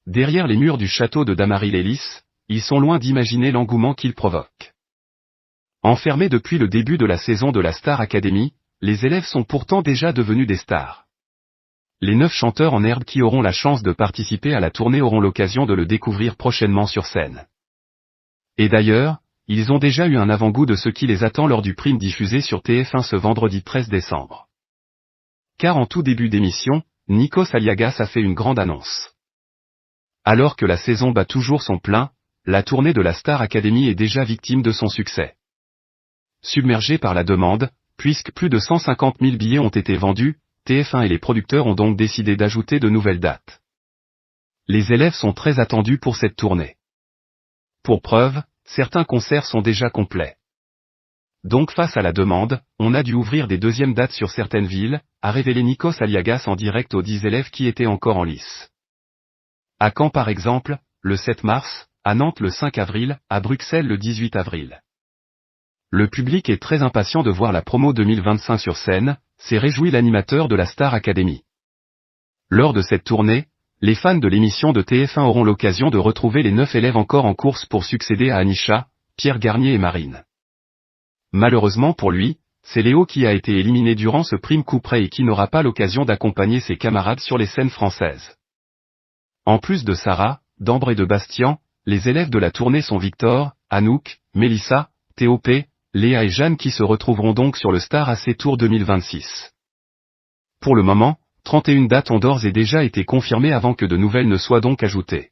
Derrière les murs du château de Damary-lès-Lys, ils sont loin d'imaginer l'engouement qu'ils provoquent. Enfermés depuis le début de la saison de la Star Academy, les élèves sont pourtant déjà devenus des stars. Les 9 chanteurs en herbe qui auront la chance de participer à la tournée auront l'occasion de le découvrir prochainement sur scène. Et d'ailleurs, ils ont déjà eu un avant-goût de ce qui les attend lors du prime diffusé sur TF1 ce vendredi 13 décembre. Car en tout début d'émission, Nikos Aliagas a fait une grande annonce. Alors que la saison bat toujours son plein, la tournée de la Star Academy est déjà victime de son succès. Submergée par la demande, puisque plus de 150 000 billets ont été vendus, TF1 et les producteurs ont donc décidé d'ajouter de nouvelles dates. Les élèves sont très attendus pour cette tournée. Pour preuve, certains concerts sont déjà complets. Donc face à la demande, on a dû ouvrir des deuxièmes dates sur certaines villes, a révélé Nikos Aliagas en direct aux 10 élèves qui étaient encore en lice. À Caen par exemple, le 7 mars, à Nantes le 5 avril, à Bruxelles le 18 avril. Le public est très impatient de voir la promo 2025 sur scène, s'est réjoui l'animateur de la Star Academy. Lors de cette tournée, les fans de l'émission de TF1 auront l'occasion de retrouver les 9 élèves encore en course pour succéder à Anisha, Pierre Garnier et Marine. Malheureusement pour lui, c'est Léo qui a été éliminé durant ce prime couperet et qui n'aura pas l'occasion d'accompagner ses camarades sur les scènes françaises. En plus de Sarah, d'Ambre et de Bastien, les élèves de la tournée sont Victor, Anouk, Mélissa, Théopé, Léa et Jeanne qui se retrouveront donc sur le Star AC Tour 2026. Pour le moment, 31 dates ont d'ores et déjà été confirmées avant que de nouvelles ne soient donc ajoutées.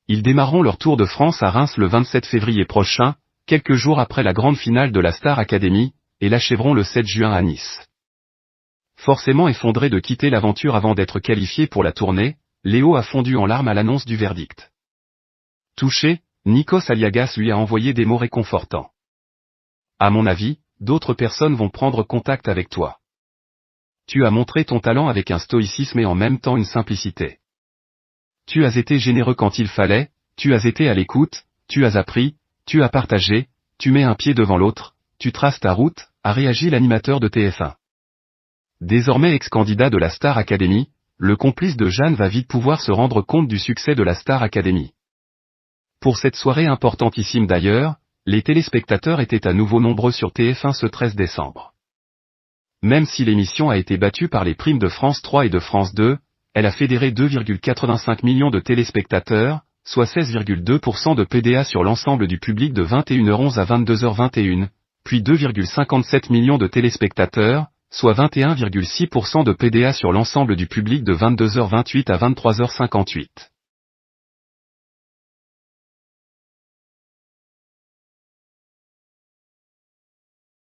Ils démarreront leur Tour de France à Reims le 27 février prochain, quelques jours après la grande finale de la Star Academy, et l'achèveront le 7 juin à Nice. Forcément effondré de quitter l'aventure avant d'être qualifié pour la tournée, Léo a fondu en larmes à l'annonce du verdict. Touché, Nikos Aliagas lui a envoyé des mots réconfortants. À mon avis, d'autres personnes vont prendre contact avec toi. Tu as montré ton talent avec un stoïcisme et en même temps une simplicité. Tu as été généreux quand il fallait, tu as été à l'écoute, tu as appris, tu as partagé, tu mets un pied devant l'autre, tu traces ta route, a réagi l'animateur de TF1. Désormais ex-candidat de la Star Academy, le complice de Jeanne va vite pouvoir se rendre compte du succès de la Star Academy. Pour cette soirée importantissime d'ailleurs, les téléspectateurs étaient à nouveau nombreux sur TF1 ce 13 décembre. Même si l'émission a été battue par les primes de France 3 et de France 2, elle a fédéré 2,85 millions de téléspectateurs, soit 16,2% de PDA sur l'ensemble du public de 21h11 à 22h21, puis 2,57 millions de téléspectateurs, soit 21,6% de PDA sur l'ensemble du public de 22h28 à 23h58.